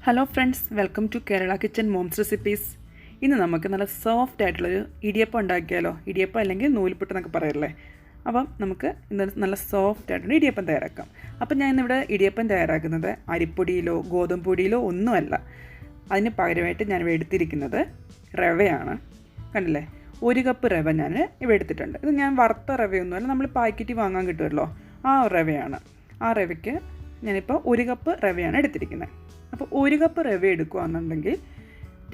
Hello friends, welcome to Kerala kitchen moms recipes. ഇന്ന് നമുക്ക് നല്ല സോഫ്റ്റ് ആയിട്ടുള്ളൊരു ഇടിയപ്പം ഉണ്ടാക്കിയാലോ. ഇടിയപ്പം അല്ലെങ്കിൽ നൂൽപുട്ട് എന്നൊക്കെ പറയല്ലേ. അപ്പം നമുക്ക് ഇന്ന് നല്ല സോഫ്റ്റ് ആയിട്ടുള്ള ഇടിയപ്പം തയ്യാറാക്കാം. അപ്പം ഞാൻ ഇന്നിവിടെ ഇടിയപ്പം തയ്യാറാക്കുന്നത് അരിപ്പൊടിയിലോ ഗോതമ്പ് പൊടിയിലോ ഒന്നുമല്ല. അതിന് പകരമായിട്ട് ഞാൻ ഇവിടെ എടുത്തിരിക്കുന്നത് റവയാണ്. കണ്ടില്ലേ, 1 കപ്പ് റവ ഞാൻ ഇവിടെ എടുത്തിട്ടുണ്ട്. ഇത് ഞാൻ വറുത്ത റവയൊന്നുമല്ല, നമ്മൾ പാക്കറ്റ് വാങ്ങാൻ കിട്ടുമല്ലോ, ആ റവയാണ്. ആ റവയ്ക്ക് ഞാനിപ്പോൾ 1 കപ്പ് റവയാണ് എടുത്തിരിക്കുന്നത്. അപ്പോൾ 1 കപ്പ് റവ എടുക്കുകയാണെന്നുണ്ടെങ്കിൽ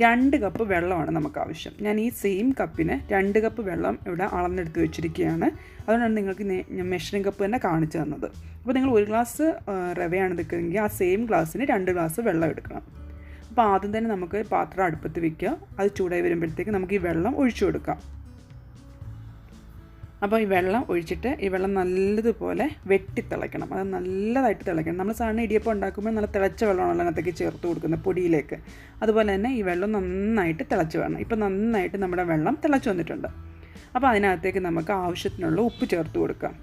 2 കപ്പ് വെള്ളമാണ് നമുക്ക് ആവശ്യം. ഞാൻ ഈ സെയിം കപ്പിന് 2 കപ്പ് വെള്ളം ഇവിടെ അളന്നെടുത്ത് വെച്ചിരിക്കുകയാണ്. അതുകൊണ്ടാണ് നിങ്ങൾക്ക് മെഷറിംഗ് കപ്പ് തന്നെ കാണിച്ചു തന്നത്. അപ്പോൾ നിങ്ങൾ 1 ഗ്ലാസ് റവയാണ് എടുക്കുന്നതെങ്കിൽ ആ സെയിം ഗ്ലാസ്സിന് 2 ഗ്ലാസ് വെള്ളം എടുക്കണം. അപ്പോൾ ആദ്യം തന്നെ നമുക്ക് പാത്രം അടുപ്പത്ത് വയ്ക്കുക. അത് ചൂടായി വരുമ്പോഴത്തേക്ക് നമുക്ക് ഈ വെള്ളം ഒഴിച്ചു കൊടുക്കാം. അപ്പോൾ ഈ വെള്ളം ഒഴിച്ചിട്ട് ഈ വെള്ളം നല്ലതുപോലെ വെട്ടിത്തിളയ്ക്കണം. അത് നല്ലതായിട്ട് തിളയ്ക്കണം. നമ്മൾ സാധാരണ ഇടിയപ്പം ഉണ്ടാക്കുമ്പോൾ നല്ല തിളച്ച വെള്ളമാണല്ലോ അതിനകത്തേക്ക് ചേർത്ത് കൊടുക്കുന്നത് പൊടിയിലേക്ക്. അതുപോലെ തന്നെ ഈ വെള്ളം നന്നായിട്ട് തിളച്ച് വേണം. ഇപ്പോൾ നന്നായിട്ട് നമ്മുടെ വെള്ളം തിളച്ച് വന്നിട്ടുണ്ട്. അപ്പോൾ അതിനകത്തേക്ക് നമുക്ക് ആവശ്യത്തിനുള്ള ഉപ്പ് ചേർത്ത് കൊടുക്കാം.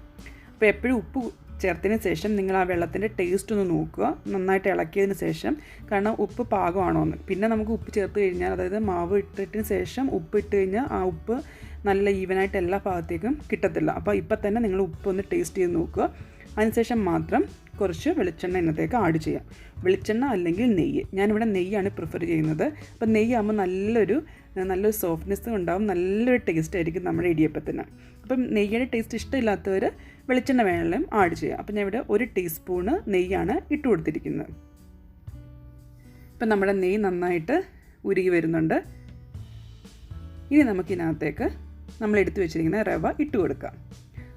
അപ്പോൾ എപ്പോഴും ഉപ്പ് ചേർത്തതിന് ശേഷം നിങ്ങൾ ആ വെള്ളത്തിൻ്റെ ടേസ്റ്റ് ഒന്ന് നോക്കുക, നന്നായിട്ട് ഇളക്കിയതിന് ശേഷം. കാരണം ഉപ്പ് പാകമാണോ എന്ന്. പിന്നെ നമുക്ക് ഉപ്പ് ചേർത്ത് കഴിഞ്ഞാൽ, അതായത് മാവ് ഇട്ടതിന് ശേഷം ഉപ്പ് ഇട്ട് കഴിഞ്ഞാൽ ആ ഉപ്പ് നല്ല ഈവനായിട്ട് എല്ലാ ഭാഗത്തേക്കും കിട്ടത്തില്ല. അപ്പോൾ ഇപ്പം തന്നെ നിങ്ങൾ ഉപ്പൊന്ന് ടേസ്റ്റ് ചെയ്ത് നോക്കുക. അതിനുശേഷം മാത്രം കുറച്ച് വെളിച്ചെണ്ണ ഇതിനകത്തേക്ക് ആഡ് ചെയ്യാം. വെളിച്ചെണ്ണ അല്ലെങ്കിൽ നെയ്യ്. ഞാനിവിടെ നെയ്യാണ് പ്രിഫർ ചെയ്യുന്നത്. അപ്പോൾ നെയ്യാകുമ്പോൾ നല്ലൊരു സോഫ്റ്റ്നെസ് ഉണ്ടാകും, നല്ലൊരു ടേസ്റ്റ് ആയിരിക്കും നമ്മുടെ ഇടിയപ്പത്തിന്. അപ്പം നെയ്യുടെ ടേസ്റ്റ് ഇഷ്ടമില്ലാത്തവർ വെളിച്ചെണ്ണ വേണമെങ്കിലും ആഡ് ചെയ്യാം. അപ്പോൾ ഞാൻ ഇവിടെ 1 ടീസ്പൂണ് നെയ്യാണ് ഇട്ട് കൊടുത്തിരിക്കുന്നത്. ഇപ്പം നമ്മുടെ നെയ്യ് നന്നായിട്ട് ഉരുകി വരുന്നുണ്ട്. ഇനി നമുക്കിതിനകത്തേക്ക് നമ്മൾ എടുത്തു വെച്ചിരിക്കുന്ന റവ ഇട്ട് കൊടുക്കാം.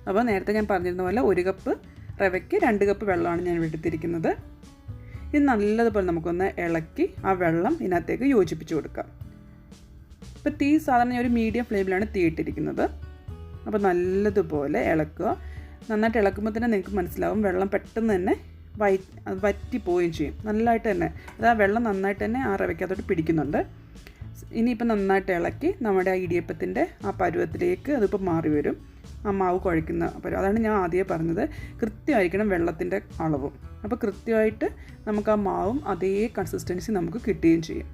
അപ്പോൾ നേരത്തെ ഞാൻ പറഞ്ഞിരുന്ന പോലെ 1 കപ്പ് റവയ്ക്ക് 2 കപ്പ് വെള്ളമാണ് ഞാൻ എടുത്തിരിക്കുന്നത്. ഇത് നല്ലതുപോലെ നമുക്കൊന്ന് ഇളക്കി ആ വെള്ളം ഇതിനകത്തേക്ക് യോജിപ്പിച്ച് കൊടുക്കാം. ഇപ്പോൾ തീ സാധാരണ ഒരു മീഡിയം ഫ്ലെയിമിലാണ് തീ ഇട്ടിരിക്കുന്നത്. അപ്പോൾ നല്ലതുപോലെ ഇളക്കുക. നന്നായിട്ട് ഇളക്കുമ്പോൾ തന്നെ നിങ്ങൾക്ക് മനസ്സിലാവും വെള്ളം പെട്ടെന്ന് തന്നെ വറ്റി പോവുകയും ചെയ്യും. നല്ലതായിട്ട് തന്നെ ആ വെള്ളം നന്നായിട്ട് തന്നെ ആ റവയ്ക്കകത്തോട്ട് പിടിക്കുന്നുണ്ട്. ഇനിയിപ്പോൾ നന്നായിട്ട് ഇളക്കി നമ്മുടെ ഇടിയപ്പത്തിൻ്റെ ആ പരുവത്തിലേക്ക് അതിപ്പോൾ മാറി വരും. ആ മാവ് കുഴയ്ക്കുന്ന പരുവം. അതാണ് ഞാൻ ആദ്യമേ പറഞ്ഞത്, കൃത്യമായിരിക്കണം വെള്ളത്തിൻ്റെ അളവും. അപ്പോൾ കൃത്യമായിട്ട് നമുക്ക് ആ മാവും അതേ കൺസിസ്റ്റൻസി നമുക്ക് കിട്ടുകയും ചെയ്യും.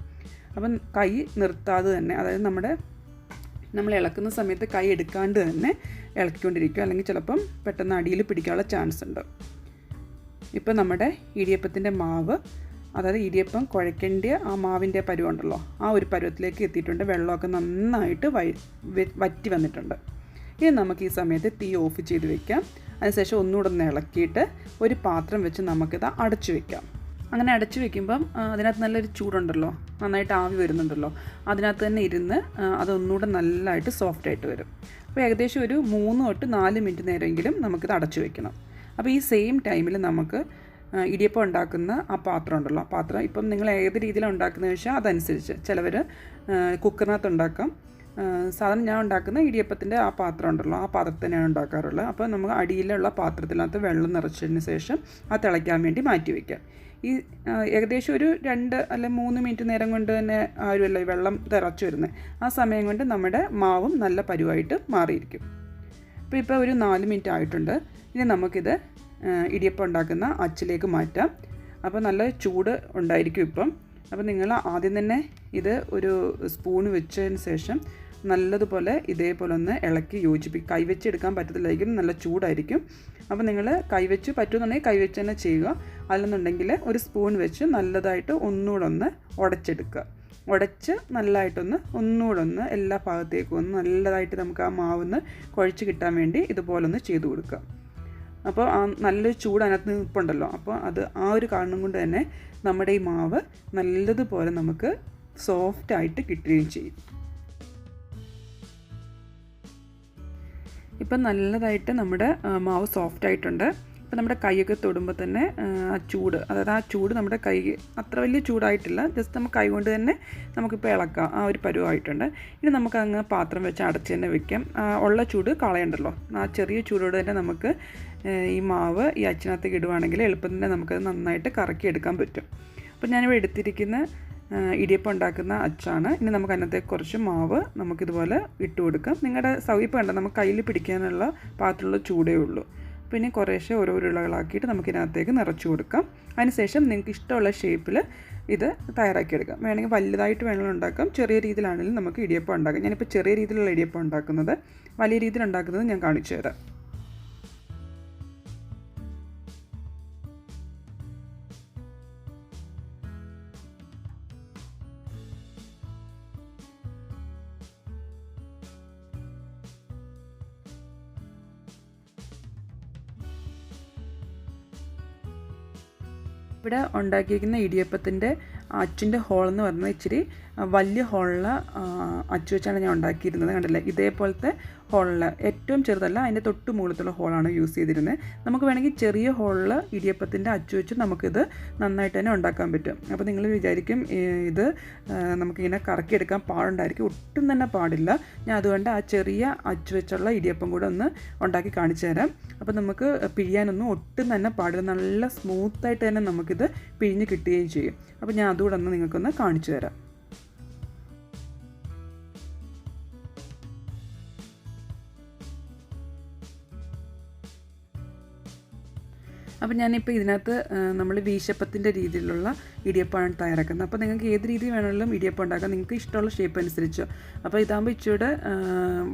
അപ്പം കൈ നിർത്താതെ തന്നെ, അതായത് നമ്മൾ ഇളക്കുന്ന സമയത്ത് കൈ എടുക്കാണ്ട് തന്നെ ഇളക്കിക്കൊണ്ടിരിക്കുക, അല്ലെങ്കിൽ ചിലപ്പം പെട്ടെന്ന് അടിയിൽ പിടിക്കാനുള്ള ചാൻസ് ഉണ്ട്. ഇപ്പം നമ്മുടെ ഇടിയപ്പത്തിൻ്റെ മാവ്, അതായത് ഇടിയപ്പം കുഴക്കേണ്ട ആ മാവിൻ്റെ പരുവം ഉണ്ടല്ലോ, ആ ഒരു പരുവത്തിലേക്ക് എത്തിയിട്ടുണ്ട്. വെള്ളമൊക്കെ നന്നായിട്ട് വറ്റി വന്നിട്ടുണ്ട്. ഇനി നമുക്ക് ഈ സമയത്ത് തീ ഓഫ് ചെയ്ത് വെക്കാം. അതിനുശേഷം ഒന്നുകൂടെ ഒന്ന് ഇളക്കിയിട്ട് ഒരു പാത്രം വെച്ച് നമുക്കിത് അടച്ചു വെക്കാം. അങ്ങനെ അടച്ചു വെക്കുമ്പം അതിനകത്ത് നല്ലൊരു ചൂടുണ്ടല്ലോ, നന്നായിട്ട് ആവി വരുന്നുണ്ടല്ലോ, അതിനകത്ത് തന്നെ ഇരുന്ന് അതൊന്നുകൂടെ നല്ലതായിട്ട് സോഫ്റ്റായിട്ട് വരും. അപ്പോൾ ഏകദേശം ഒരു 3 തൊട്ട് 4 മിനിറ്റ് നേരമെങ്കിലും നമുക്കിത് അടച്ചു വെക്കണം. അപ്പോൾ ഈ സെയിം ടൈമിൽ നമുക്ക് ഇടിയപ്പം ഉണ്ടാക്കുന്ന ആ പാത്രം ഉണ്ടല്ലോ, ആ പാത്രം ഇപ്പം നിങ്ങൾ ഏത് രീതിയിലാണ് ഉണ്ടാക്കുന്നത് വെച്ചാൽ അതനുസരിച്ച്. ചിലവർ കുക്കറിനകത്ത് ഉണ്ടാക്കാം. സാധാരണ ഞാൻ ഉണ്ടാക്കുന്ന ഇടിയപ്പത്തിൻ്റെ ആ പാത്രം ഉണ്ടല്ലോ, ആ പാത്രത്തിൽ തന്നെയാണ് ഉണ്ടാക്കാറുള്ളത്. അപ്പോൾ നമുക്ക് അടിയിലുള്ള പാത്രത്തിനകത്ത് വെള്ളം നിറച്ചതിന് ശേഷം അത് തിളയ്ക്കാൻ വേണ്ടി മാറ്റി വയ്ക്കാം. ഈ ഏകദേശം ഒരു 2 അല്ലെങ്കിൽ 3 മിനിറ്റ് നേരം കൊണ്ട് തന്നെ ആരുമല്ല ഈ വെള്ളം തിളച്ച് വരുന്നത്. ആ സമയം കൊണ്ട് നമ്മുടെ മാവും നല്ല പരുവായിട്ട് മാറിയിരിക്കും. ഇപ്പോൾ ഒരു 4 മിനിറ്റ് ആയിട്ടുണ്ട്. ഇനി നമുക്കിത് ഇടിയപ്പം ഉണ്ടാക്കുന്ന അച്ചിലേക്ക് മാറ്റാം. അപ്പോൾ നല്ല ചൂട് ഉണ്ടായിരിക്കും ഇപ്പം. അപ്പോൾ നിങ്ങൾ ആദ്യം തന്നെ ഇത് ഒരു സ്പൂണ് വെച്ചതിന് ശേഷം നല്ലതുപോലെ ഇതേപോലെ ഒന്ന് ഇളക്കി യോജിപ്പിക്കും. കൈവച്ച് എടുക്കാൻ പറ്റത്തില്ലായിരിക്കും, നല്ല ചൂടായിരിക്കും. അപ്പോൾ നിങ്ങൾ കൈവച്ച് പറ്റുമെന്നുണ്ടെങ്കിൽ കൈവച്ച് തന്നെ ചെയ്യുക. അല്ലെന്നുണ്ടെങ്കിൽ ഒരു സ്പൂൺ വെച്ച് നല്ലതായിട്ട് ഒന്നുകൂടെ ഒന്ന് ഉടച്ചെടുക്കുക. ഉടച്ച് നല്ലതായിട്ടൊന്ന് ഒന്നുകൂടെ ഒന്ന് എല്ലാ ഭാഗത്തേക്കും ഒന്ന് നല്ലതായിട്ട് നമുക്ക് ആ മാവൊന്ന് കുഴച്ച് കിട്ടാൻ വേണ്ടി ഇതുപോലൊന്ന് ചെയ്ത് കൊടുക്കുക. അപ്പോൾ ആ നല്ലൊരു ചൂട് അതിനകത്ത് നിൽപ്പുണ്ടല്ലോ, അപ്പോൾ അത് ആ ഒരു കാരണം കൊണ്ട് തന്നെ നമ്മുടെ ഈ മാവ് നല്ലതുപോലെ നമുക്ക് സോഫ്റ്റായിട്ട് കിട്ടുകയും ചെയ്യും. ഇപ്പം നല്ലതായിട്ട് നമ്മുടെ മാവ് സോഫ്റ്റായിട്ടുണ്ട്. ഇപ്പം നമ്മുടെ കൈയൊക്കെ തൊടുമ്പോൾ തന്നെ ആ ചൂട് നമ്മുടെ കൈ അത്ര വലിയ ചൂടായിട്ടില്ല. ജസ്റ്റ് നമുക്ക് കൈ കൊണ്ട് തന്നെ നമുക്കിപ്പോൾ ഇളക്കാം. ആ ഒരു പരുവായിട്ടുണ്ട്. ഇനി നമുക്ക് അങ്ങ് പാത്രം വെച്ച് അടച്ച് തന്നെ വെക്കാം. ഉള്ള ചൂട് കളയണ്ടല്ലോ. ആ ചെറിയ ചൂടോട് തന്നെ നമുക്ക് ഈ മാവ് ഈ അച്ചിനകത്തേക്ക് ഇടുവാണെങ്കിൽ എളുപ്പം തന്നെ നമുക്കത് നന്നായിട്ട് കറക്കി എടുക്കാൻ പറ്റും. അപ്പോൾ ഞാനിവിടെ എടുത്തിരിക്കുന്ന ഇടിയപ്പം ഉണ്ടാക്കുന്ന അച്ചാണ്. ഇനി നമുക്ക് അതിനകത്തേക്ക് കുറച്ച് മാവ് നമുക്കിതുപോലെ ഇട്ട് കൊടുക്കാം. നിങ്ങളുടെ സൗകര്യം കണ്ട നമുക്ക് കയ്യിൽ പിടിക്കാനുള്ള പാത്രമുള്ള ചൂടേ ഉള്ളൂ. പിന്നെ കുറേശ്ശെ ഓരോ ഉരുളകളാക്കിയിട്ട് നമുക്കിതിനകത്തേക്ക് നിറച്ച് കൊടുക്കാം. അതിനുശേഷം നിങ്ങൾക്ക് ഇഷ്ടമുള്ള ഷേപ്പിൽ ഇത് തയ്യാറാക്കിയെടുക്കാം. വേണമെങ്കിൽ വലുതായിട്ട് വേണമെങ്കിൽ ഉണ്ടാക്കാം, ചെറിയ രീതിയിലാണെങ്കിലും നമുക്ക് ഇടിയപ്പം ഉണ്ടാക്കാം. ഞാനിപ്പോൾ ചെറിയ രീതിയിലുള്ള ഇടിയപ്പം ഉണ്ടാക്കുന്നത്, വലിയ രീതിയിൽ ഉണ്ടാക്കുന്നത് ഞാൻ കാണിച്ചു തരാം. ഇവിടെ ഉണ്ടാക്കിയിരിക്കുന്ന ഇടിയപ്പത്തിൻ്റെ അച്ചിൻ്റെ ഹോളെന്ന് പറഞ്ഞാൽ ഇച്ചിരി വലിയ ഹോളിൽ അച്ചു വെച്ചാണ് ഞാൻ ഉണ്ടാക്കിയിരുന്നത്. കണ്ടില്ലേ, ഇതേപോലത്തെ ഹോളിൽ ഏറ്റവും ചെറുതല്ല, അതിൻ്റെ തൊട്ട് മുകളിലത്തുള്ള ഹോളാണ് യൂസ് ചെയ്തിരുന്നത്. നമുക്ക് വേണമെങ്കിൽ ചെറിയ ഹോളിൽ ഇടിയപ്പത്തിൻ്റെ അച്ചു വെച്ച് നമുക്കിത് നന്നായിട്ട് തന്നെ ഉണ്ടാക്കാൻ പറ്റും. അപ്പോൾ നിങ്ങൾ വിചാരിക്കും ഇത് നമുക്കിങ്ങനെ കറക്കിയെടുക്കാൻ പാടുണ്ടായിരിക്കും. ഒട്ടും തന്നെ പാടില്ല. ഞാൻ അതുകൊണ്ട് ആ ചെറിയ അച്ചു വെച്ചുള്ള ഇടിയപ്പം കൂടെ ഒന്ന് ഉണ്ടാക്കി കാണിച്ചു തരാം. അപ്പോൾ നമുക്ക് പിഴിയാനൊന്നും ഒട്ടും തന്നെ പാടില്ല. നല്ല സ്മൂത്തായിട്ട് തന്നെ നമുക്കിത് പിഴിഞ്ഞ് കിട്ടുകയും ചെയ്യും. അപ്പോൾ ഞാൻ അതുകൂടെ ഒന്ന് നിങ്ങൾക്കൊന്ന് കാണിച്ചു തരാം. അപ്പോൾ ഞാനിപ്പോൾ ഇതിനകത്ത് നമ്മൾ വീശപ്പത്തിൻ്റെ രീതിയിലുള്ള ഇടിയപ്പമാണ് തയ്യാറാക്കുന്നത്. അപ്പോൾ നിങ്ങൾക്ക് ഏത് രീതി വേണമെങ്കിലും ഇടിയപ്പം ഉണ്ടാക്കാം, നിങ്ങൾക്ക് ഇഷ്ടമുള്ള ഷേപ്പ് അനുസരിച്ചോ. അപ്പോൾ ഇതാകുമ്പോൾ ഇച്ചിരി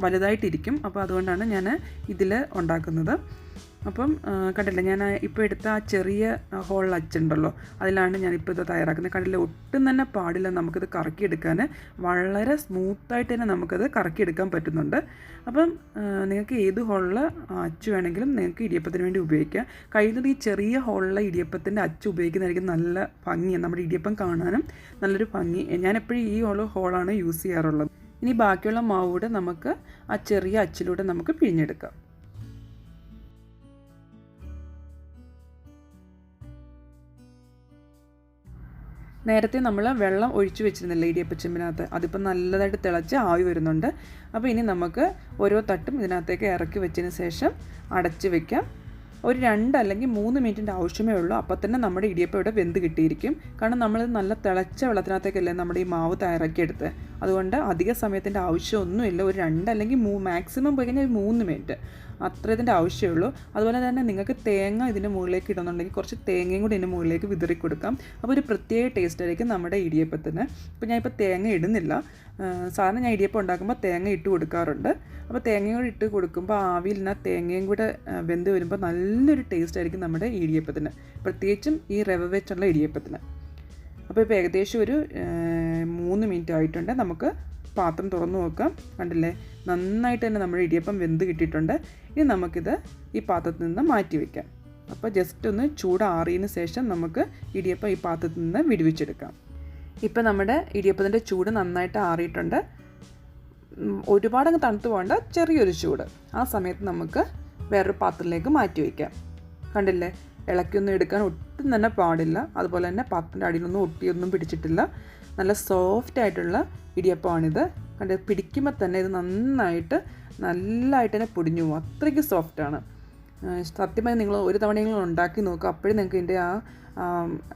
വലുതായിട്ടിരിക്കും. അപ്പോൾ അതുകൊണ്ടാണ് ഞാൻ ഇതിൽ ഉണ്ടാക്കുന്നത്. അപ്പം കണ്ടില്ല, ഞാൻ ഇപ്പോൾ എടുത്ത ആ ചെറിയ ഹോൾ അച്ചുണ്ടല്ലോ, അതിലാണ് ഞാനിപ്പോൾ ഇത് തയ്യാറാക്കുന്നത്. കണ്ടില്ല, ഒട്ടും തന്നെ പാടില്ല. നമുക്കിത് കറക്കിയെടുക്കാൻ വളരെ സ്മൂത്തായിട്ട് തന്നെ നമുക്കത് കറക്കിയെടുക്കാൻ പറ്റുന്നുണ്ട്. അപ്പം നിങ്ങൾക്ക് ഏത് ഹോളിൽ അച്ചു വേണമെങ്കിലും നിങ്ങൾക്ക് ഇടിയപ്പത്തിന് വേണ്ടി ഉപയോഗിക്കാം. കഴിയുന്നത് ഈ ചെറിയ ഹോളിലെ ഇടിയപ്പത്തിൻ്റെ അച്ച് ഉപയോഗിക്കുന്നതായിരിക്കും നല്ല ഭംഗിയാണ്, നമ്മുടെ ഇടിയപ്പം കാണാനും നല്ലൊരു ഭംഗി. ഞാനെപ്പോഴും ഈ ഹോളാണ് യൂസ് ചെയ്യാറുള്ളത്. ഇനി ബാക്കിയുള്ള മാവ് കൂടെ നമുക്ക് ആ ചെറിയ അച്ചിലൂടെ നമുക്ക് പിഴിഞ്ഞെടുക്കാം. നേരത്തെ നമ്മൾ വെള്ളം ഒഴിച്ചു വെച്ചിരുന്നില്ല ഇടിയപ്പച്ചെമ്പിനകത്ത്, അതിപ്പോൾ നല്ലതായിട്ട് തിളച്ച് ആവി വരുന്നുണ്ട്. അപ്പോൾ ഇനി നമുക്ക് ഓരോ തട്ടും ഇതിനകത്തേക്ക് ഇറക്കി വെച്ചതിന് ശേഷം അടച്ച് വെക്കാം. ഒരു 2 അല്ലെങ്കിൽ 3 മിനിറ്റിൻ്റെ ആവശ്യമേ ഉള്ളൂ. അപ്പോൾ തന്നെ നമ്മുടെ ഇടിയപ്പം ഇവിടെ വെന്ത് കിട്ടിയിരിക്കും. കാരണം നമ്മൾ നല്ല തിളച്ച വെള്ളത്തിനകത്തേക്കല്ലേ നമ്മുടെ ഈ മാവ് തയ്യാറാക്കിയെടുത്ത്. അതുകൊണ്ട് അധിക സമയത്തിൻ്റെ ആവശ്യമൊന്നുമില്ല. ഒരു 2 അല്ലെങ്കിൽ മാക്സിമം പോയി കഴിഞ്ഞാൽ 3 മിനിറ്റ് അത്ര ഇതിൻ്റെ ആവശ്യമുള്ളൂ. അതുപോലെ തന്നെ നിങ്ങൾക്ക് തേങ്ങ ഇതിൻ്റെ മുകളിലേക്ക് ഇടുന്നുണ്ടെങ്കിൽ കുറച്ച് തേങ്ങയും കൂടി ഇതിൻ്റെ മുകളിലേക്ക് വിതറി കൊടുക്കാം. അപ്പോൾ ഒരു പ്രത്യേക ടേസ്റ്റ് ആയിരിക്കും നമ്മുടെ ഇടിയപ്പത്തിന്. ഇപ്പോൾ ഞാനിപ്പോൾ തേങ്ങ ഇടുന്നില്ല. സാധാരണ ഞാൻ ഇടിയപ്പം ഉണ്ടാക്കുമ്പോൾ തേങ്ങ ഇട്ട് കൊടുക്കാറുണ്ട്. അപ്പോൾ തേങ്ങയും കൂടി ഇട്ട് കൊടുക്കുമ്പോൾ ആവിയിൽ നിന്ന് തേങ്ങയും കൂടെ വെന്ത് വരുമ്പോൾ നല്ലൊരു ടേസ്റ്റ് ആയിരിക്കും നമ്മുടെ ഇടിയപ്പത്തിന്, പ്രത്യേകിച്ചും ഈ റവ വെച്ചുള്ള ഇടിയപ്പത്തിന്. അപ്പോൾ ഇപ്പോൾ ഏകദേശം ഒരു 3 മിനിറ്റ് ആയിട്ടുണ്ട്. നമുക്ക് പാത്രം തുറന്നു നോക്കാം. കണ്ടില്ലേ, നന്നായിട്ട് തന്നെ നമ്മുടെ ഇടിയപ്പം വെന്ത് കിട്ടിയിട്ടുണ്ട്. ഇനി നമുക്കിത് ഈ പാത്രത്തിൽ നിന്ന് മാറ്റി വയ്ക്കാം. അപ്പോൾ ജസ്റ്റ് ഒന്ന് ചൂടാറിയതിന് ശേഷം നമുക്ക് ഇടിയപ്പം ഈ പാത്രത്തിൽ നിന്ന് വിടുവിച്ചെടുക്കാം. ഇപ്പോൾ നമ്മുടെ ഇടിയപ്പത്തിൻ്റെ ചൂട് നന്നായിട്ട് ആറിയിട്ടുണ്ട്. ഒരുപാടങ്ങ് തണുത്ത് പോകേണ്ട, ചെറിയൊരു ചൂട്. ആ സമയത്ത് നമുക്ക് വേറൊരു പാത്രത്തിലേക്ക് മാറ്റി വയ്ക്കാം. കണ്ടില്ലേ, ഇളക്കിയൊന്നും എടുക്കാൻ ഒട്ടും തന്നെ പാടില്ല. അതുപോലെ തന്നെ പാത്രത്തിൻ്റെ അടിയിലൊന്നും ഒട്ടിയൊന്നും പിടിച്ചിട്ടില്ല. നല്ല സോഫ്റ്റ് ആയിട്ടുള്ള ഇടിയപ്പമാണിത്. കണ്ട് പിടിക്കുമ്പോൾ തന്നെ ഇത് നന്നായിട്ട് തന്നെ പൊടിഞ്ഞു പോകും. അത്രയ്ക്ക് സോഫ്റ്റാണ്. സത്യമായി നിങ്ങൾ ഒരു തവണയെങ്കിലും ഉണ്ടാക്കി നോക്കുക. അപ്പോഴും നിങ്ങൾക്ക് ഇതിൻ്റെ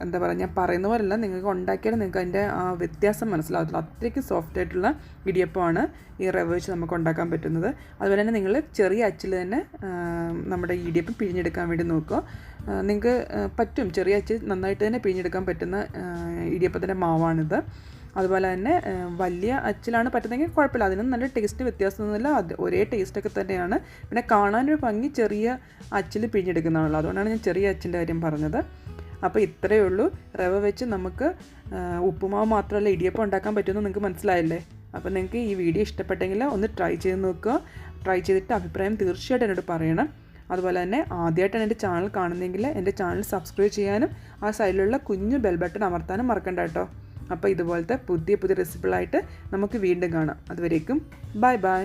എന്താ പറയുക, ഞാൻ പറയുന്ന പോലെയല്ല, നിങ്ങൾക്ക് ഉണ്ടാക്കിയാൽ നിങ്ങൾക്ക് അതിൻ്റെ ആ വ്യത്യാസം മനസ്സിലാകത്തുള്ളൂ. അത്രയ്ക്ക് സോഫ്റ്റ് ആയിട്ടുള്ള ഇടിയപ്പമാണ് ഈ റവ വെച്ച് നമുക്ക് ഉണ്ടാക്കാൻ പറ്റുന്നത്. അതുപോലെ തന്നെ നിങ്ങൾ ചെറിയ അച്ചിൽ തന്നെ നമ്മുടെ ഇടിയപ്പം പിഴിഞ്ഞെടുക്കാൻ വേണ്ടി നോക്കുക. നിങ്ങൾക്ക് പറ്റും, ചെറിയ അച്ചിൽ നന്നായിട്ട് തന്നെ പിഴിഞ്ഞെടുക്കാൻ പറ്റുന്ന ഇടിയപ്പത്തിൻ്റെ മാവാണിത്. അതുപോലെ തന്നെ വലിയ അച്ചിലാണ് പറ്റുന്നതെങ്കിൽ കുഴപ്പമില്ല, അതിനും നല്ല ടേസ്റ്റ് വ്യത്യാസമൊന്നുമില്ല. അത് ഒരേ ടേസ്റ്റൊക്കെ തന്നെയാണ്. പിന്നെ കാണാനൊരു ഭംഗി ചെറിയ അച്ചിൽ പിഴിഞ്ഞെടുക്കുന്നതാണല്ലോ, അതുകൊണ്ടാണ് ഞാൻ ചെറിയ അച്ചിൻ്റെ കാര്യം പറഞ്ഞത്. അപ്പോൾ ഇത്രയേ ഉള്ളൂ. റവ വെച്ച് നമുക്ക് ഉപ്പുമാവ് മാത്രമല്ല ഇടിയപ്പം ഉണ്ടാക്കാൻ പറ്റുമെന്ന് നിങ്ങൾക്ക് മനസ്സിലായില്ലേ. അപ്പോൾ നിങ്ങൾക്ക് ഈ വീഡിയോ ഇഷ്ടപ്പെട്ടെങ്കിൽ ഒന്ന് ട്രൈ ചെയ്ത് നോക്കുക. ട്രൈ ചെയ്തിട്ട് അഭിപ്രായം തീർച്ചയായിട്ടും എന്നോട് പറയണം. അതുപോലെ തന്നെ ആദ്യമായിട്ടാണ് എൻ്റെ ചാനൽ കാണുന്നതെങ്കിൽ എൻ്റെ ചാനൽ സബ്സ്ക്രൈബ് ചെയ്യാനും ആ സൈഡിലുള്ള കുഞ്ഞു ബെൽ ബട്ടൺ അമർത്താനും മറക്കണ്ട കേട്ടോ. അപ്പോൾ ഇതുപോലത്തെ പുതിയ റെസിപ്പികളായിട്ട് നമുക്ക് വീണ്ടും കാണാം. അതുവരേക്കും ബൈ ബൈ.